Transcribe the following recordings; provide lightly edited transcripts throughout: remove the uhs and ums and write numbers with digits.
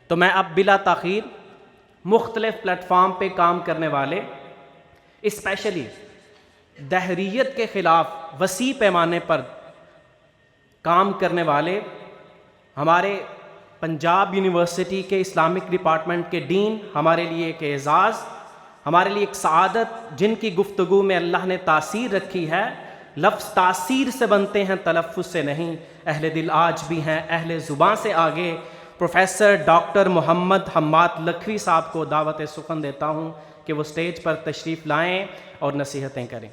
تو میں اب بلا تاخیر مختلف پلیٹ فارم پہ کام کرنے والے، اسپیشلی دہریت کے خلاف وسیع پیمانے پر کام کرنے والے ہمارے پنجاب یونیورسٹی کے اسلامک ڈپارٹمنٹ کے ڈین، ہمارے لیے ایک اعزاز، ہمارے لیے ایک سعادت، جن کی گفتگو میں اللہ نے تاثیر رکھی ہے۔ لفظ تاثیر سے بنتے ہیں، تلفظ سے نہیں۔ اہل دل آج بھی ہیں، اہل زباں سے آگے۔ پروفیسر ڈاکٹر محمد حماد لکھوی صاحب کو دعوت سخن دیتا ہوں کہ وہ سٹیج پر تشریف لائیں اور نصیحتیں کریں۔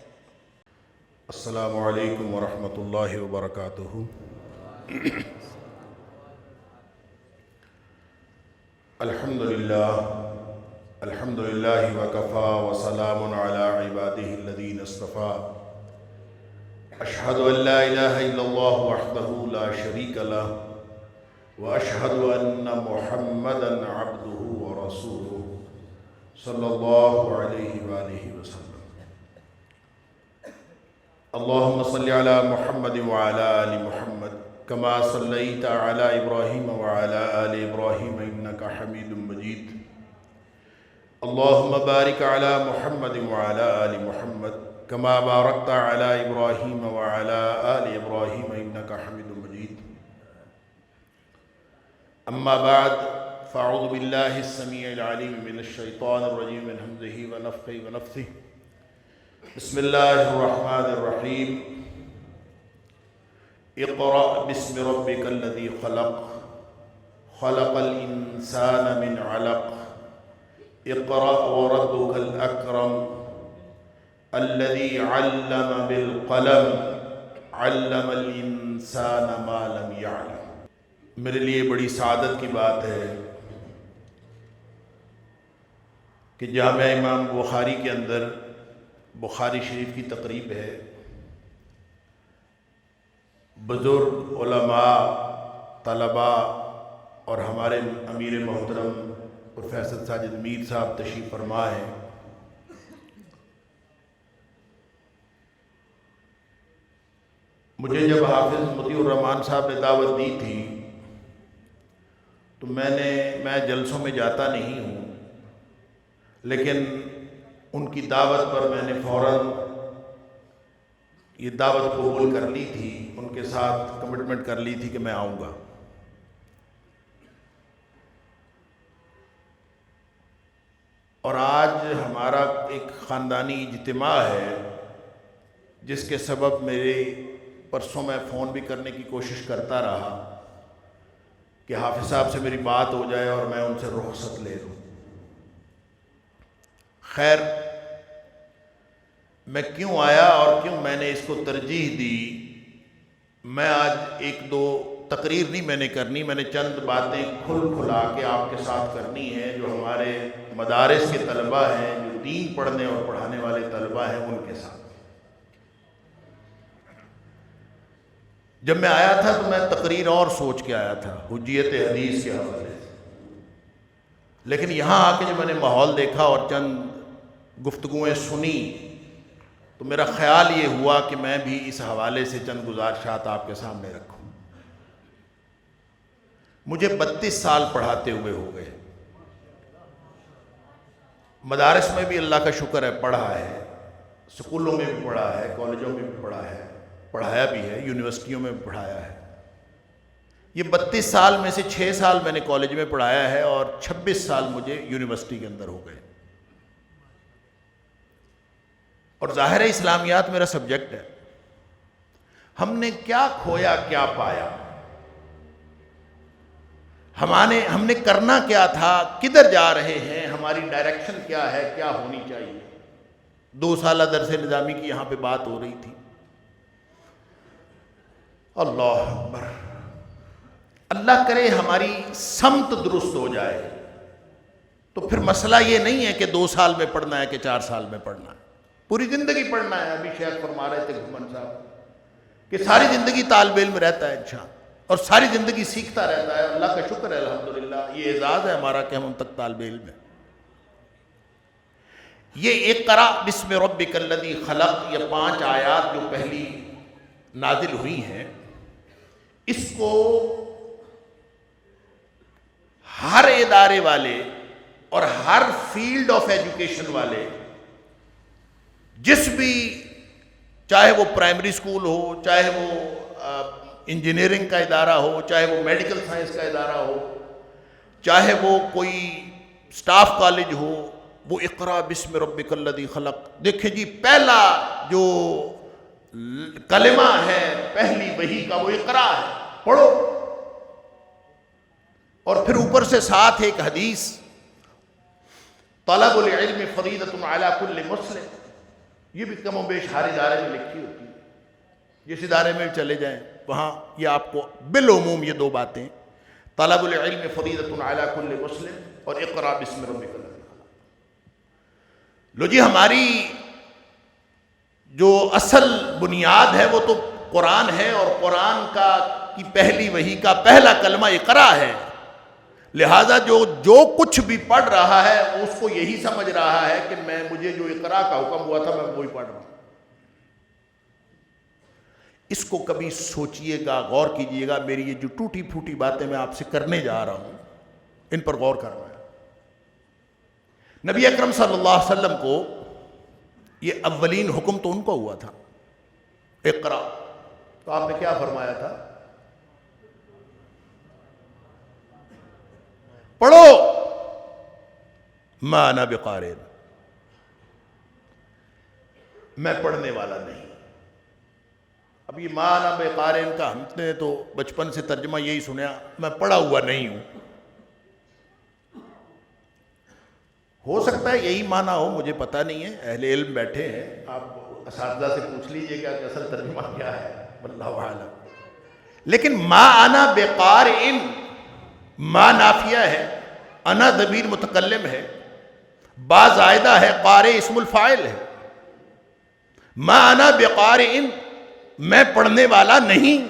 السلام علیکم ورحمۃ اللہ وبرکاتہ۔ الحمد للہ وکفا وسلام علی عبادہ الذین اصطفیٰ۔ اشہد ان لا الہ الا اللہ وحدہ لا شریک لہ واشہد ان محمدا عبدہ ورسولہ صلی اللہ علیہ وآلہ وسلم۔ اللہم صلی علی محمد وعلی آل محمد کما صلیت علی ابراہیم وعلی آل ابراہیم انک حمید مجید۔ اللہم بارک علی محمد وعلی آل محمد کما بارکت علی ابراہیم وعلی آل ابراہیم انک حمید مجید۔ اما بعد فاعوذ باللہ السمیع العلیم من الشیطان الرجیم من ہمزہ ونفخہ ونفثہ۔ بسم اللہ الرحمن الرحیم۔ اقرأ باسم ربک الذی خلق، خلق الانسان من علق، اقرأ وربک الاکرم، الذی علم بالقلم، علم الانسان ما لم یعلم۔ میرے لیے بڑی سعادت کی بات ہے کہ جامعہ امام بخاری کے اندر بخاری شریف کی تقریب ہے۔ بزرگ علماء، طلباء اور ہمارے امیر محترم پروفیسر ساجد میر صاحب تشریف فرما ہیں۔ مجھے جب حافظ مطیع الرحمن صاحب نے دعوت دی تھی تو میں جلسوں میں جاتا نہیں ہوں، لیکن ان کی دعوت پر میں نے فوراً یہ دعوت قبول کر لی تھی، ان کے ساتھ کمٹمنٹ کر لی تھی کہ میں آؤں گا۔ اور آج ہمارا ایک خاندانی اجتماع ہے جس کے سبب میرے پرسوں میں فون بھی کرنے کی کوشش کرتا رہا کہ حافظ صاحب سے میری بات ہو جائے اور میں ان سے رخصت لے لوں۔ خیر، میں کیوں آیا اور کیوں میں نے اس کو ترجیح دی، میں آج ایک دو تقریر نہیں میں نے کرنی، میں نے چند باتیں کھلا کے آپ کے ساتھ کرنی ہے جو ہمارے مدارس کے طلباء ہیں، جو دین پڑھنے اور پڑھانے والے طلباء ہیں، ان کے ساتھ۔ جب میں آیا تھا تو میں تقریر اور سوچ کے آیا تھا حجیت حدیث کے حوالے سے، لیکن یہاں آ کے جب میں نے ماحول دیکھا اور چند گفتگویں سنی تو میرا خیال یہ ہوا کہ میں بھی اس حوالے سے چند گزارشات آپ کے سامنے رکھوں۔ مجھے 32 سال پڑھاتے ہوئے ہو گئے، مدارس میں بھی اللہ کا شکر ہے پڑھا ہے، سکولوں میں بھی پڑھا ہے، کالجوں میں بھی پڑھا ہے، پڑھایا بھی ہے، یونیورسٹیوں میں بھی پڑھایا ہے۔ یہ 32 سال میں سے 6 سال میں نے کالج میں پڑھایا ہے اور 26 سال مجھے یونیورسٹی کے اندر ہو گئے۔ اور ظاہر ہے اسلامیات میرا سبجیکٹ ہے۔ ہم نے کیا کھویا کیا پایا، ہم نے کرنا کیا تھا، کدھر جا رہے ہیں، ہماری ڈائریکشن کیا ہے، کیا ہونی چاہیے۔ 2 سالہ درس نظامی کی یہاں پہ بات ہو رہی تھی۔ اللہ اکبر، اللہ کرے ہماری سمت درست ہو جائے تو پھر مسئلہ یہ نہیں ہے کہ 2 سال میں پڑھنا ہے کہ 4 سال میں پڑھنا ہے، پوری زندگی پڑھنا ہے۔ ابھی شیخ فرما رہے تھے گھمن صاحب کہ ساری زندگی طالب علم رہتا ہے انسان اور ساری زندگی سیکھتا رہتا ہے۔ اللہ کا شکر ہے، الحمدللہ، یہ اعزاز ہے ہمارا کہ ہم تک طالب علم ہیں۔ یہ اقرأ بسم ربک الذی خلق، یہ 5 آیات جو پہلی نازل ہوئی ہیں، اس کو ہر ادارے والے اور ہر فیلڈ آف ایجوکیشن والے، جس بھی، چاہے وہ پرائمری اسکول ہو، چاہے وہ انجینئرنگ کا ادارہ ہو، چاہے وہ میڈیکل سائنس کا ادارہ ہو، چاہے وہ کوئی سٹاف کالج ہو، وہ اقرا بسم ربک الذی خلق. دیکھیں جی، پہلا جو کلمہ ہے پہلی وحی کا وہ اقرا ہے، پڑھو. اور پھر اوپر سے ساتھ ایک حدیث، طلب العلم فریضۃ علی کل مسلم، یہ بھی کم و بیش ہر ادارے میں لکھی ہوتی ہے. جس ادارے میں چلے جائیں وہاں یہ آپ کو بالعموم یہ دو باتیں، طلب العلم فریضۃ علی کل مسلم اور اقرا بسم ربک الذی خلق. لو جی، ہماری جو اصل بنیاد ہے وہ تو قرآن ہے، اور قرآن کی پہلی وحی کا پہلا کلمہ اقرا ہے. لہذا جو کچھ بھی پڑھ رہا ہے اس کو یہی سمجھ رہا ہے کہ مجھے جو اقرا کا حکم ہوا تھا میں وہی پڑھ رہا ہوں. اس کو کبھی سوچئے گا، غور کیجئے گا. میری یہ جو ٹوٹی پھوٹی باتیں میں آپ سے کرنے جا رہا ہوں ان پر غور کرنا ہے. نبی اکرم صلی اللہ علیہ وسلم کو یہ اولین حکم تو ان کو ہوا تھا، اقرا. تو آپ نے کیا فرمایا تھا؟ پڑھو. ما انا بقارئ، میں پڑھنے والا نہیں. اب یہ ما انا بقارئ کا ہم نے تو بچپن سے ترجمہ یہی سنیا، میں پڑھا ہوا نہیں ہوں. ہو سکتا ہے یہی معنی ہو، مجھے پتہ نہیں ہے. اہل علم بیٹھے ہیں، آپ اساتذہ سے پوچھ لیجئے گا کہ اصل ترجمہ کیا ہے، واللہ اعلم. لیکن ما انا بقارئ، ما نافیہ ہے، انا ضمیر متکلم ہے، با زائدہ ہے، قارئ اسم الفاعل ہے. ما انا بقارئ، میں پڑھنے والا نہیں.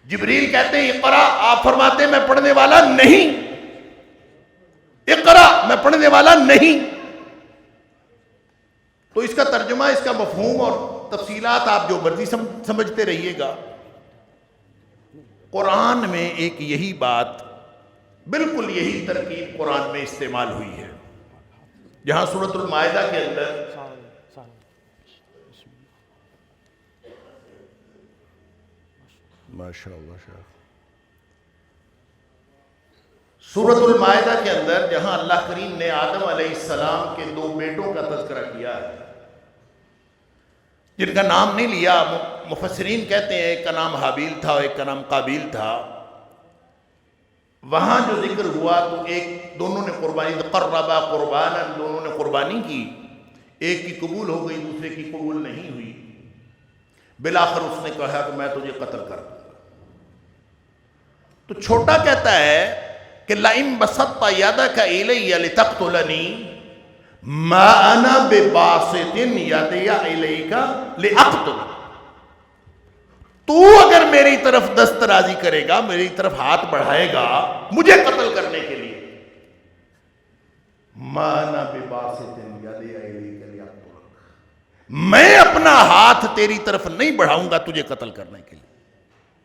جبریل کہتے ہیں اقرا، آپ فرماتے ہیں میں پڑھنے والا نہیں. اقرا، میں پڑھنے والا نہیں. تو اس کا ترجمہ، اس کا مفہوم اور تفصیلات آپ جو مرضی سمجھتے رہیے گا. قرآن میں ایک یہی بات، بالکل یہی ترکیب قرآن میں استعمال ہوئی ہے. جہاں سورۃ المائدہ کے اندر ماشاءاللہ سورۃ المائدہ کے اندر جہاں اللہ کریم نے آدم علیہ السلام کے دو بیٹوں کا تذکرہ کیا ہے، جن کا نام نہیں لیا. مفسرین کہتے ہیں ایک کا نام حابیل تھا اور ایک کا نام قابیل تھا. وہاں جو ذکر ہوا تو دونوں نے قربانی، قربا قربانا، دونوں نے قربانی کی. ایک کی قبول ہو گئی، دوسرے کی قبول نہیں ہوئی. بالآخر اس نے کہا کہ میں تجھے قتل کر دوں گا. تو چھوٹا کہتا ہے کہ لَئِن بَسَطْتَ يَدَكَ إِلَيَّ لِتَقْتُلَنِي مَا أَنَا بِبَاسِطٍ يَدِيَ إِلَيْكَ لِأَقْتُلَكَ. تو اگر میری طرف دست درازی کرے گا، میری طرف ہاتھ بڑھائے گا مجھے قتل کرنے کے لیے، مَا أَنَا بِبَاسِطٍ يَدِيَ إِلَيْكَ لِأَقْتُلَكَ، میں اپنا ہاتھ تیری طرف نہیں بڑھاؤں گا تجھے قتل کرنے کے لیے.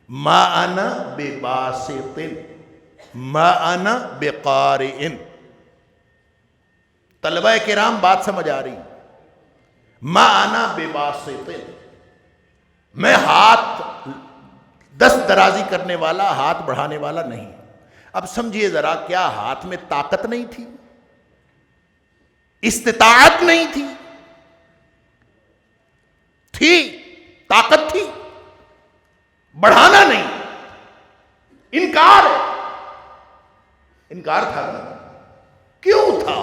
مَا أَنَا بِبَاسِطٍ، ما انا بقارئ. طلبہ کرام بات سمجھ آ رہی؟ ما انا بباسط، میں ہاتھ دست درازی کرنے والا، ہاتھ بڑھانے والا نہیں. اب سمجھیے ذرا، کیا ہاتھ میں طاقت نہیں تھی؟ استطاعت نہیں تھی؟ تھی، طاقت تھی، بڑھانا نہیں. انکار ہے، انکار تھا نا. کیوں تھا؟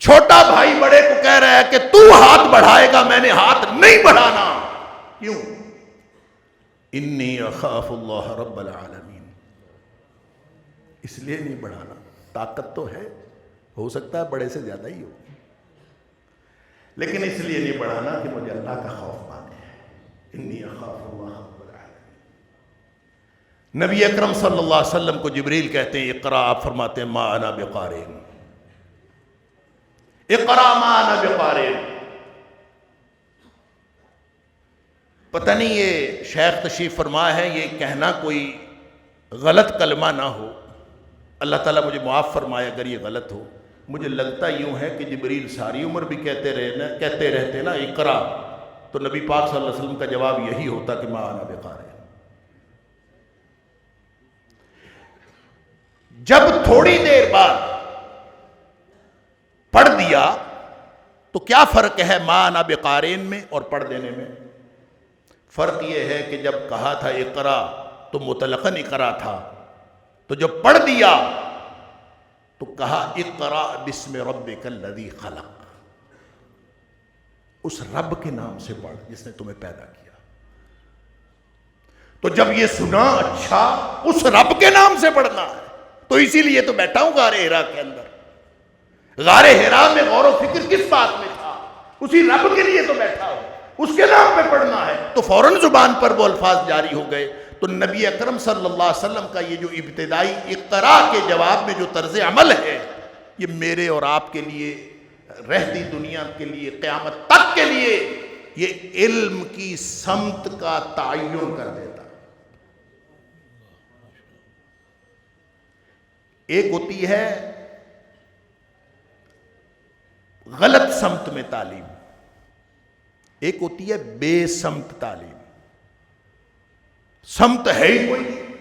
چھوٹا بھائی بڑے کو کہہ رہا ہے کہ تو ہاتھ بڑھائے گا، میں نے ہاتھ نہیں بڑھانا. کیوں؟ انی اخاف اللہ رب العالمین. اس لیے نہیں بڑھانا. طاقت تو ہے، ہو سکتا ہے بڑے سے زیادہ ہی ہو، لیکن اس لیے نہیں بڑھانا کہ مجھے اللہ کا خوف مانے. انی اخاف اللہ رب العالمین. نبی اکرم صلی اللہ علیہ وسلم کو جبریل کہتے ہیں اقرا، آپ فرماتے ہیں ما انا بقارئ. اقرا ما انا بقارئ. پتہ نہیں یہ شیخ تشریف فرما ہے، یہ کہنا کوئی غلط کلمہ نہ ہو. اللہ تعالیٰ مجھے معاف فرمائے اگر یہ غلط ہو. مجھے لگتا یوں ہے کہ جبریل ساری عمر بھی کہتے رہتے نا اقرا، تو نبی پاک صلی اللہ علیہ وسلم کا جواب یہی ہوتا کہ ما انا بقارئ. جب تھوڑی دیر بعد پڑھ دیا تو کیا فرق ہے ما انا بقارئ میں اور پڑھ دینے میں؟ فرق یہ ہے کہ جب کہا تھا اقرا تو مطلقاً اقرا تھا، تو جب پڑھ دیا تو کہا اقرا بسم ربک الذی خلق، اس رب کے نام سے پڑھ جس نے تمہیں پیدا کیا. تو جب یہ سنا اچھا اس رب کے نام سے پڑھنا ہے، تو اسی لیے تو بیٹھا ہوں غار حرا کے اندر. غار حرا میں غور و فکر کس بات میں تھا؟ اسی رب کے لیے تو بیٹھا ہوں، اس کے نام پہ پڑھنا ہے. تو فوراً زبان پر وہ الفاظ جاری ہو گئے. تو نبی اکرم صلی اللہ علیہ وسلم کا یہ جو ابتدائی اقرا کے جواب میں جو طرز عمل ہے، یہ میرے اور آپ کے لیے، رہتی دنیا کے لیے، قیامت تک کے لیے یہ علم کی سمت کا تعین کر دیتا. ایک ہوتی ہے غلط سمت میں تعلیم، ایک ہوتی ہے بے سمت تعلیم. سمت ہے ہی کوئی نہیں،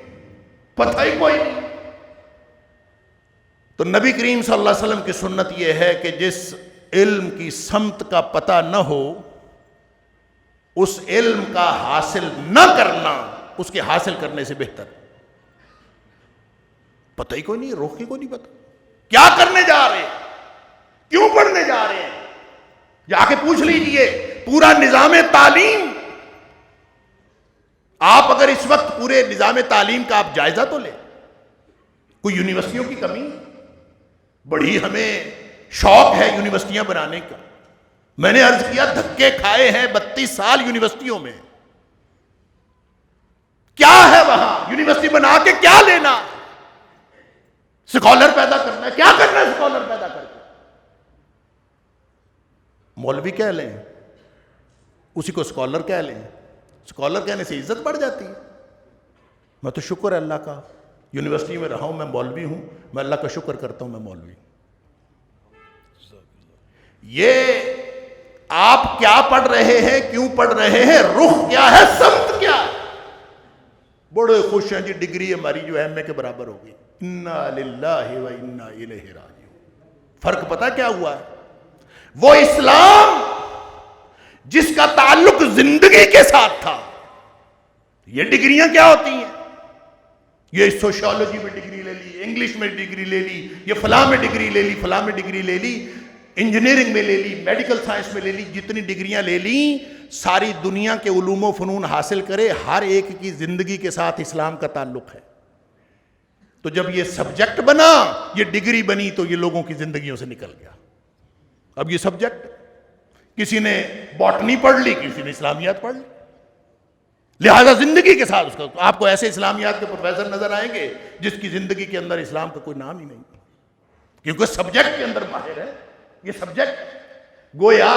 پتہ ہی کوئی نہیں. تو نبی کریم صلی اللہ علیہ وسلم کی سنت یہ ہے کہ جس علم کی سمت کا پتہ نہ ہو، اس علم کا حاصل نہ کرنا اس کے حاصل کرنے سے بہتر. پتہ ہی کوئی نہیں، روح کی کوئی نہیں پتہ کیا کرنے جا رہے ہیں، کیوں پڑھنے جا رہے ہیں. جا کے پوچھ لیجئے پورا نظام تعلیم. آپ اگر اس وقت پورے نظام تعلیم کا آپ جائزہ تو لیں، کوئی یونیورسٹیوں کی کمی ہے؟ بڑی ہمیں شوق ہے یونیورسٹیاں بنانے کا. میں نے عرض کیا دھکے کھائے ہیں 32 سال یونیورسٹیوں میں. کیا ہے وہاں یونیورسٹی بنا کے کیا لینا؟ سکالر پیدا کرنا ہے. کیا کرنا ہے سکالر پیدا کر کے؟ مولوی کہہ لیں اسی کو سکالر کہہ لیں. سکالر کہنے سے عزت بڑھ جاتی ہے. میں تو شکر ہے اللہ کا، یونیورسٹی میں رہا ہوں، میں مولوی ہوں، میں اللہ کا شکر کرتا ہوں میں مولوی ہوں. یہ آپ کیا پڑھ رہے ہیں، کیوں پڑھ رہے ہیں، رخ کیا ہے، سمت کیا ہے؟ بڑے خوش ہیں جی ڈگری ہماری جو ایم اے کے برابر ہوگی. انا للہ و انا الیہ راجعون. فرق پتہ کیا ہوا ہے؟ وہ اسلام جس کا تعلق زندگی کے ساتھ تھا. یہ ڈگریاں کیا ہوتی ہیں؟ یہ سوشیالوجی میں ڈگری لے لی، انگلش میں ڈگری لے لی، یہ فلاں میں ڈگری لے لی، فلاں میں ڈگری لے لی، انجینئرنگ میں لے لی، میڈیکل سائنس میں لے لی. جتنی ڈگریاں لے لیں ساری دنیا کے علوم و فنون حاصل کرے، ہر ایک کی زندگی کے ساتھ اسلام کا تعلق ہے. تو جب یہ سبجیکٹ بنا، یہ ڈگری بنی، تو یہ لوگوں کی زندگیوں سے نکل گیا. اب یہ سبجیکٹ کسی نے باٹنی پڑھ لی، کسی نے اسلامیات پڑھ لی، لہذا زندگی کے ساتھ اس کا. آپ کو ایسے اسلامیات کے پروفیسر نظر آئیں گے جس کی زندگی کے اندر اسلام کا کوئی نام ہی نہیں، کیونکہ سبجیکٹ کے اندر ماہر ہے. یہ سبجیکٹ گویا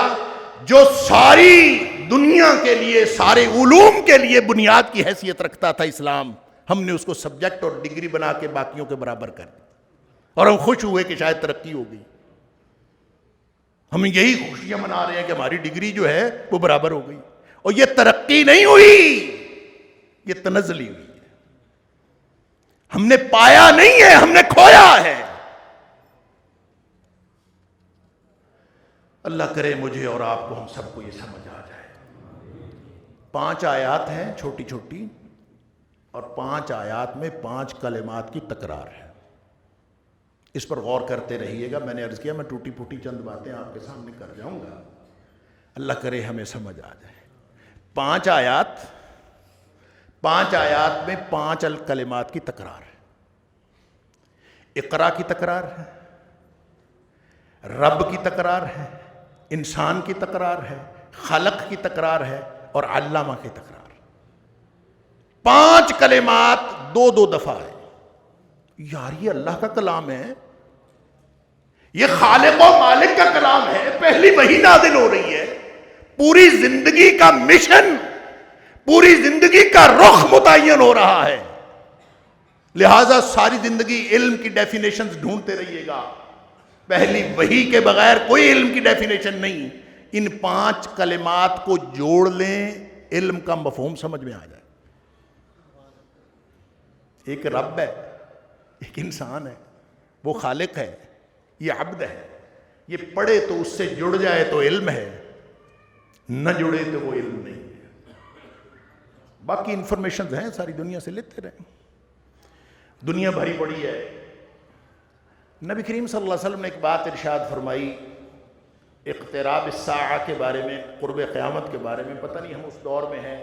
جو ساری دنیا کے لیے، سارے علوم کے لیے بنیاد کی حیثیت رکھتا تھا اسلام، ہم نے اس کو سبجیکٹ اور ڈگری بنا کے باقیوں کے برابر کر دیا. اور ہم خوش ہوئے کہ شاید ترقی ہو گئی. ہم یہی خوشیاں منا رہے ہیں کہ ہماری ڈگری جو ہے وہ برابر ہو گئی. اور یہ ترقی نہیں ہوئی، یہ تنزلی ہوئی ہے. ہم نے پایا نہیں ہے، ہم نے کھویا ہے. اللہ کرے مجھے اور آپ کو، ہم سب کو یہ سمجھ آ جائے. 5 آیات ہیں چھوٹی چھوٹی، اور 5 آیات میں 5 کلمات کی تکرار ہے. اس پر غور کرتے رہیے گا. میں نے عرض کیا میں ٹوٹی پھوٹی چند باتیں آپ کے سامنے کر جاؤں گا، اللہ کرے ہمیں سمجھ آ جائے. 5 آیات میں 5 کلمات کی تکرار ہے. اقرا کی تکرار ہے، رب کی تکرار ہے، انسان کی تکرار ہے، خلق کی تکرار ہے، اور علامہ کی تکرار. 5 کلمات 2 دفعہ ہے. یار یہ اللہ کا کلام ہے، یہ خالق و مالک کا کلام ہے. پہلی وحی نازل ہو رہی ہے. پوری زندگی کا مشن، پوری زندگی کا رخ متعین ہو رہا ہے. لہذا ساری زندگی علم کی ڈیفینیشنز ڈھونڈتے رہیے گا. پہلی وحی کے بغیر کوئی علم کی ڈیفینیشن نہیں. ان 5 کلمات کو جوڑ لیں, علم کا مفہوم سمجھ میں آ جائے. ایک رب ہے, ایک انسان ہے, وہ خالق ہے, یہ عبد ہے. یہ پڑھے تو اس سے جڑ جائے تو علم ہے, نہ جڑے تو وہ علم نہیں ہے. باقی انفارمیشنز ہیں ساری دنیا سے لیتے رہیں, دنیا بھری پڑی ہے. نبی کریم صلی اللہ علیہ وسلم نے ایک بات ارشاد فرمائی اقتراب الساعہ کے بارے میں, قرب قیامت کے بارے میں. پتہ نہیں ہم اس دور میں ہیں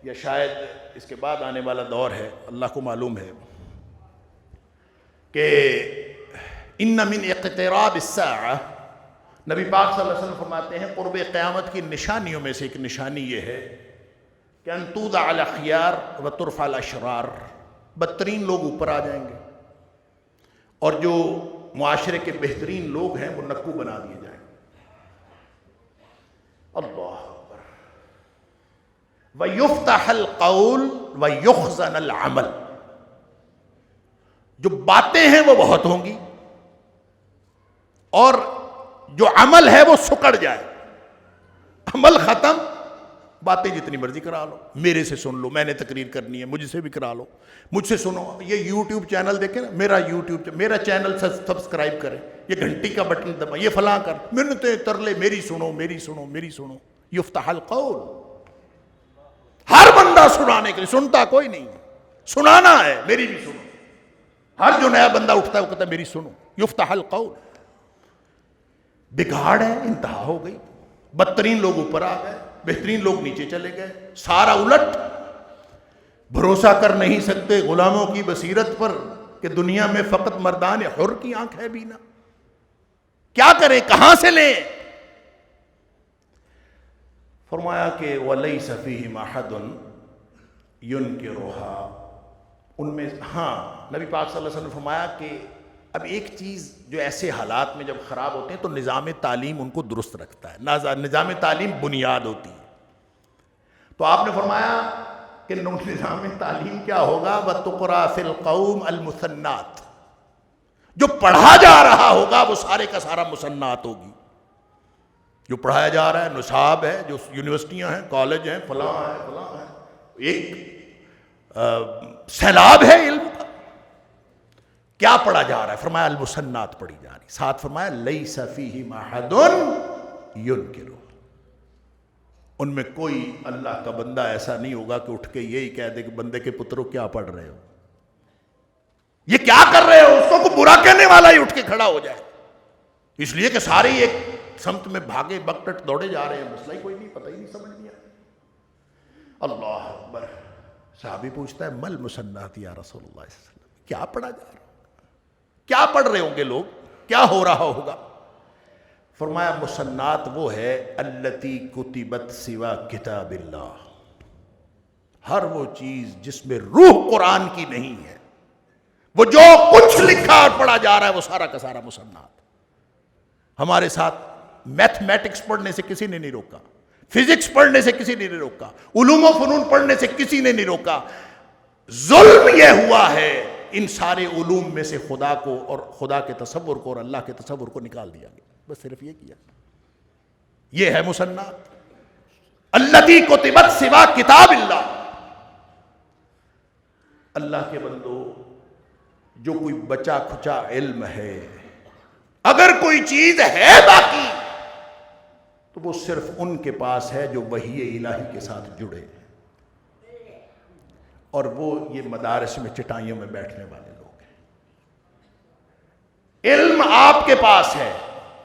یا شاید اس کے بعد آنے والا دور ہے, اللہ کو معلوم ہے, کہ ان من اقتراب الساعہ, نبی پاک صلی اللہ علیہ وسلم فرماتے ہیں قرب قیامت کی نشانیوں میں سے ایک نشانی یہ ہے کہ ان توضع الاخیار وترفع الاشرار, بدترین لوگ اوپر آ جائیں گے اور جو معاشرے کے بہترین لوگ ہیں وہ نکو بنا دیے جائیں گے. اللہ اکبر. وَيُفْتَحَ الْقَوْلُ وَيُخْزَنَ الْعَمَلُ, جو باتیں ہیں وہ بہت ہوں گی اور جو عمل ہے وہ سکڑ جائے. عمل ختم, باتیں جتنی مرضی کرا لو, میرے سے سن لو, میں نے تقریر کرنی ہے مجھ سے بھی کرا لو, مجھ سے سنو. یہ یوٹیوب چینل دیکھیں نا, میرا چینل سبسکرائب کریں, یہ گھنٹی کا بٹن دبا, یہ فلاں کر, منتیں ترلے, میری سنو میری سنو میری سنو. یفتح القول, ہر بندہ سنانے کے لیے, سنتا کوئی نہیں, سنانا ہے, میری بھی سنو. ہر جو نیا بندہ اٹھتا ہے وہ کہتا ہے میری سنو. یفتح القول. بگاڑ ہے, انتہا ہو گئی. بدترین لوگ اوپر آ گئے, بہترین لوگ نیچے چلے گئے. سارا الٹ. بھروسہ کر نہیں سکتے غلاموں کی بصیرت پر کہ دنیا میں فقط مردان حر کی آنکھ ہے بینا. کیا کریں, کہاں سے لیں؟ فرمایا کہ وَلَيْسَ فِيهِمْ أَحَدٌ يُنْكِرُهَا, ان میں ہاں نبی پاک صلی اللہ علیہ وسلم نے فرمایا کہ اب ایک چیز جو ایسے حالات میں جب خراب ہوتے ہیں تو نظام تعلیم ان کو درست رکھتا ہے. نظام تعلیم بنیاد ہوتی ہے. تو آپ نے فرمایا کہ نظام تعلیم کیا ہوگا؟ وَتُقْرَأَ فِي الْقَوْمِ الْمُثَنَّاتِ, جو پڑھا جا رہا ہوگا وہ سارے کا سارا مثنات ہوگی. جو پڑھایا جا رہا ہے نصاب ہے, جو یونیورسٹیاں ہیں, کالج ہیں, فلاں ہے, ایک سیلاب ہے علم کا. کیا پڑھا جا رہا ہے؟ فرمایا المثنات پڑھی جا رہی. ساتھ فرمایا لیس فیہم احد ینکر, ان میں کوئی اللہ کا بندہ ایسا نہیں ہوگا کہ اٹھ کے یہی کہہ دے کہ بندے کے پتروں کیا پڑھ رہے ہو, یہ کیا کر رہے ہو. اس کو برا کہنے والا ہی اٹھ کے کھڑا ہو جائے, اس لیے کہ سارے ایک سمت میں بھاگے بکٹٹ دوڑے جا رہے ہیں, مسئلہ ہی کوئی نہیں, پتہ ہی نہیں, سمجھ نہیں آیا. اللہ اکبر. صحابی پوچھتا ہے مل مسنات یا رسول اللہ صلی اللہ علیہ وسلم, کیا پڑھا جا رہا, کیا پڑھ رہے ہوں گے لوگ, کیا ہو رہا ہوگا؟ فرمایا مسنات وہ ہے التی کتبت سوا کتاب اللہ, ہر وہ چیز جس میں روح قرآن کی نہیں ہے, وہ جو کچھ لکھا اور پڑھا جا رہا ہے وہ سارا کا سارا مسنات. ہمارے ساتھ میتھمیٹکس پڑھنے سے کسی نے نہیں روکا, فزکس پڑھنے سے کسی نے نہیں روکا, علوم و فنون پڑھنے سے کسی نے نہیں روکا. ظلم یہ ہوا ہے ان سارے علوم میں سے خدا کو اور خدا کے تصور کو اور اللہ کے تصور کو نکال دیا گیا, بس صرف یہ کیا. یہ ہے مسنات. التی کتبت سوا کتاب اللہ. اللہ کے بندو, جو کوئی بچا کھچا علم ہے, اگر کوئی چیز ہے باقی تو وہ صرف ان کے پاس ہے جو وحی الہی کے ساتھ جڑے, اور وہ یہ مدارس میں چٹائیوں میں بیٹھنے والے لوگ ہیں. علم آپ کے پاس ہے,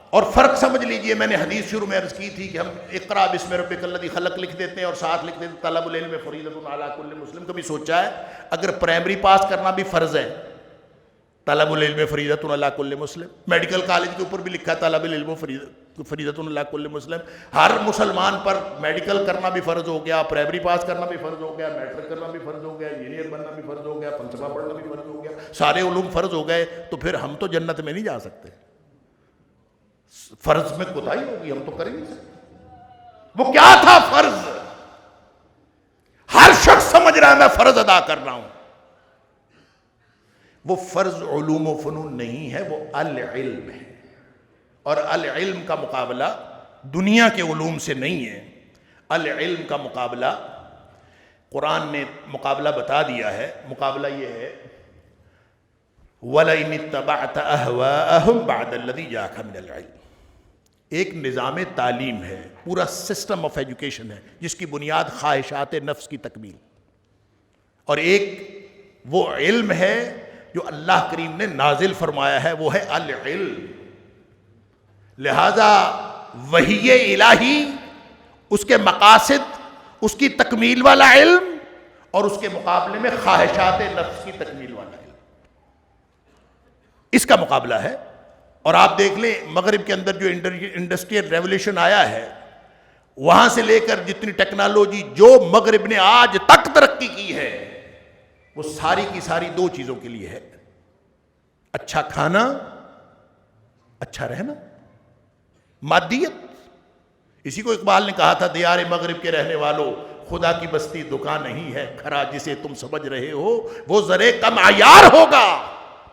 اور فرق سمجھ لیجئے. میں نے حدیث شروع میں عرض کی تھی کہ ہم اقرا بسم ربک الذی خلق لکھ دیتے ہیں اور ساتھ لکھ دیتے ہیں طلب العلم فریضۃ علی کل مسلم. کبھی سوچا ہے اگر پرائمری پاس کرنا بھی فرض ہے, طلب العلم فریضۃ علی کل مسلم, میڈیکل کالج کے اوپر بھی لکھا ہے طلب العلم فریضۃ علی کل مسلم. ہر مسلمان پر میڈیکل کرنا بھی فرض ہو گیا, پرائمری پاس کرنا بھی فرض ہو گیا, میٹرک کرنا بھی فرض ہو گیا, انجینئر بننا بھی فرض ہو گیا, فلسفہ پڑھنا بھی فرض ہو گیا, سارے علوم فرض ہو گئے, تو پھر ہم تو جنت میں نہیں جا سکتے. فرض میں کوتاہی ہوگی, ہم تو کر ہی نہیں سکتے. وہ کیا تھا فرض؟ ہر شخص سمجھ رہا ہے میں فرض ادا کر رہا ہوں. وہ فرض علوم و فنون نہیں ہے، وہ العلم ہے، اور العلم کا مقابلہ دنیا کے علوم سے نہیں ہے۔ العلم کا مقابلہ قرآن نے مقابلہ بتا دیا ہے، مقابلہ یہ ہے وَلَئِنِ اتَّبَعْتَ أَهْوَاءَهُمْ بَعْدَ الَّذِي جَاءَكَ مِنَ الْعِلْمِ۔ ایک نظام تعلیم ہے، پورا سسٹم آف ایجوکیشن ہے جس کی بنیاد خواہشات نفس کی تکمیل، اور ایک وہ علم ہے جو اللہ کریم نے نازل فرمایا ہے، وہ ہے العلم۔ لہذا وحی الہی، اس کے مقاصد، اس کی تکمیل والا علم، اور اس کے مقابلے میں خواہشات نفس کی تکمیل والا علم، اس کا مقابلہ ہے۔ اور آپ دیکھ لیں مغرب کے اندر جو انڈسٹریل ریولوشن آیا ہے، وہاں سے لے کر جتنی ٹیکنالوجی جو مغرب نے آج تک ترقی کی ہے، وہ ساری کی ساری دو چیزوں کے لیے ہے: اچھا کھانا، اچھا رہنا، مادیت۔ اسی کو اقبال نے کہا تھا، دیار مغرب کے رہنے والوں، خدا کی بستی دکان نہیں ہے، کھرا جسے تم سمجھ رہے ہو وہ ذرے کم عیار ہوگا،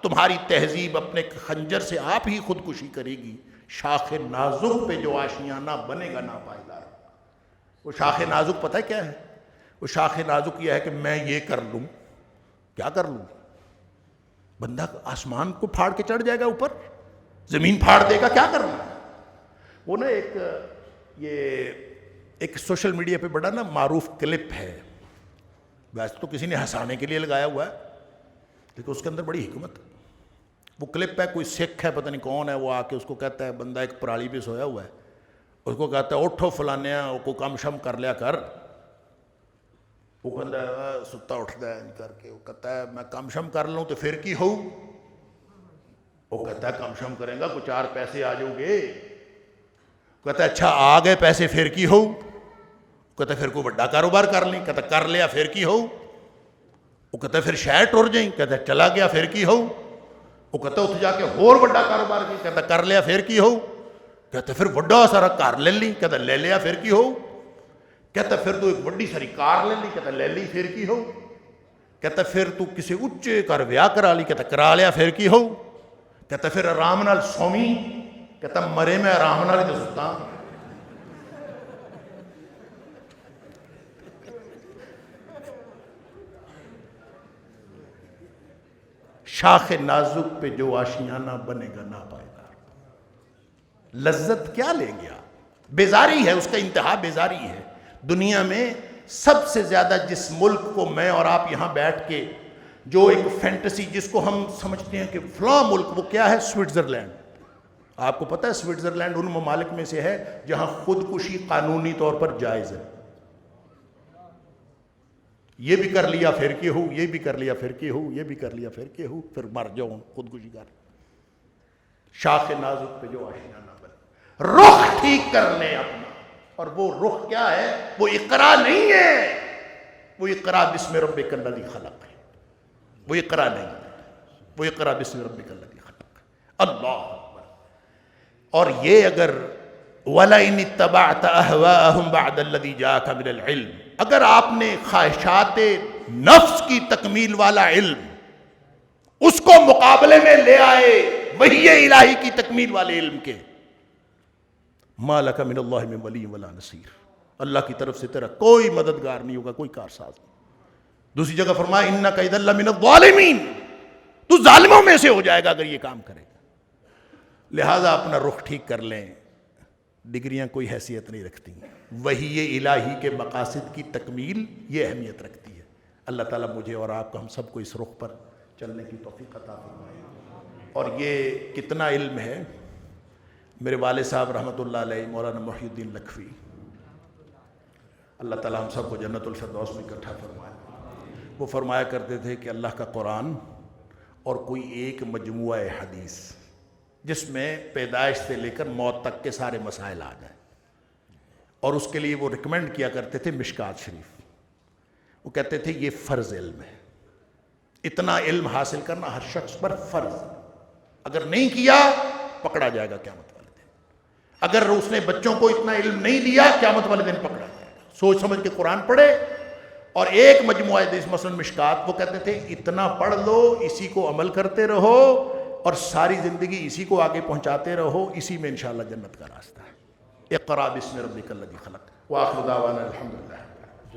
تمہاری تہذیب اپنے خنجر سے آپ ہی خودکشی کرے گی، شاخ نازک پہ جو آشیانہ بنے گا ناپائیدار۔ وہ شاخ نازک پتہ ہے کیا ہے؟ وہ شاخ نازک یہ ہے کہ میں یہ کر لوں، کیا کر لوں؟ بندہ آسمان کو پھاڑ کے چڑھ جائے گا اوپر، زمین پھاڑ دے گا، کیا کرنا؟ وہ نا ایک سوشل میڈیا پہ بڑا نا معروف کلپ ہے، ویسے تو کسی نے ہنسانے کے لیے لگایا ہوا ہے، لیکن اس کے اندر بڑی حکمت ہے۔ وہ کلپ ہے، کوئی سکھ ہے پتہ نہیں کون ہے، وہ آ کے اس کو کہتا ہے، بندہ ایک پرالی پہ سویا ہوا ہے، اس کو کہتا ہے اٹھو فلانیا کو کم شم کر لیا کر۔ وہ کہتا ہے ستا اٹھتا ہے کر کے، وہ کہتا ہے میں کم شم کر لوں تو پھر کی ہو؟ وہ کہتا ہے کم شم کریں گا کچھ 4 پیسے آ جاؤ گے۔ کہتا ہے اچھا آ گئے پیسے پھر کی ہو؟ کہتا ہے پھر کوئی بڑا کاروبار کر لیں۔ کہتا ہے کر لیا پھر کی ہو؟ وہ کہتا ہے پھر شہر ٹر جائیں۔ کہتا ہے چلا گیا پھر کی ہو؟ وہ کہتا ہے اتھ جا کے اور بڑا کاروبار کی۔ کہتا ہے کر لیا پھر کی ہو؟ کہتا ہے پھر بڑا سارا کار لے لی۔ کہتا ہے لے لیا پھر کی ہو؟ کہتا ہے پھر تو ایک بڑی ساری کار لے لی۔ کہتا ہے لے لی پھر کی ہو؟ کہتا ہے پھر تو کسی اچے کر ویاہ کرا لی۔ کہتا ہے کرا لیا پھر کی ہو؟ کہتا ہے پھر آرام نال سومی۔ کہتا ہے مرے میں آرام نال ہی ستا۔ شاخ نازک پہ جو آشیانہ بنے گا ناپائیدار۔ لذت کیا لیں گے آپ؟ بیزاری ہے، اس کا انتہا بیزاری ہے۔ دنیا میں سب سے زیادہ جس ملک کو میں اور آپ یہاں بیٹھ کے جو ایک فینٹسی جس کو ہم سمجھتے ہیں کہ فلاں ملک، وہ کیا ہے؟ سوئٹزرلینڈ۔ آپ کو پتہ ہے سوئٹزرلینڈ ان ممالک میں سے ہے جہاں خودکشی قانونی طور پر جائز ہے۔ یہ بھی کر لیا پھر کی ہو، یہ بھی کر لیا پھر کی ہو، یہ بھی کر لیا پھر کی ہو، پھر مر جاؤ خودکشی کر۔ شاخ نازک پہ جو آشیانہ بنے، رخ ٹھیک کر لیں اپنا۔ اور وہ رخ کیا ہے؟ وہ اقرا نہیں ہے، وہ اقرا بسم ربک الذی خلق ہے۔ وہ اقرا نہیں ہے، وہ اقرا بسم ربک الذی خلق ہے۔ اللہ اکبر۔ اور یہ اگر وَلَئِنِ اتَّبَعْتَ أَهْوَاءَهُمْ بَعْدَ الَّذِي جَاءَكَ مِنَ الْعِلْمِ، اگر آپ نے خواہشات نفس کی تکمیل والا علم اس کو مقابلے میں لے آئے وحی الہی کی تکمیل والے علم کے، مَا لَكَ مِنَ اللَّهِ مِن وَلِيٍّ وَلَا نَصِيرٍ، اللہ کی طرف سے تیرا کوئی مددگار نہیں ہوگا، کوئی کارساز نہیں۔ دوسری جگہ فرمایا إِنَّكَ إِذًا لَّمِنَ الظَّالِمِينَ، تو ظالموں میں سے ہو جائے گا اگر یہ کام کرے گا۔ لہٰذا اپنا رخ ٹھیک کر لیں، ڈگریاں کوئی حیثیت نہیں رکھتی، وحی الہی کے مقاصد کی تکمیل یہ اہمیت رکھتی ہے۔ اللہ تعالیٰ مجھے اور آپ کو، ہم سب کو اس رخ پر چلنے کی توفیق عطا فرمائے۔ اور یہ کتنا علم ہے، میرے والد صاحب رحمۃ اللہ علیہ مولانا محی الدین لکھوی، اللہ تعالیٰ ہم سب کو جنت الفردوس میں اکٹھا فرمائے۔ وہ فرمایا کرتے تھے کہ اللہ کا قرآن اور کوئی ایک مجموعہ حدیث جس میں پیدائش سے لے کر موت تک کے سارے مسائل آ جائیں، اور اس کے لیے وہ ریکمینڈ کیا کرتے تھے مشکات شریف۔ وہ کہتے تھے یہ فرض علم ہے، اتنا علم حاصل کرنا ہر شخص پر فرض، اگر نہیں کیا پکڑا جائے گا قیامت والے دن۔ اگر اس نے بچوں کو اتنا علم نہیں دیا قیامت والے دن پکڑا جائے گا۔ سوچ سمجھ کے قرآن پڑھے اور ایک مجموعہ حدیث مثلا مشکات وہ کہتے تھے اتنا پڑھ لو، اسی کو عمل کرتے رہو اور ساری زندگی اسی کو آگے پہنچاتے رہو، اسی میں انشاءاللہ جنت کا راستہ ہے۔ اقرأ باسم ربک الذی خلق، وآخر دعوانا الحمدللہ۔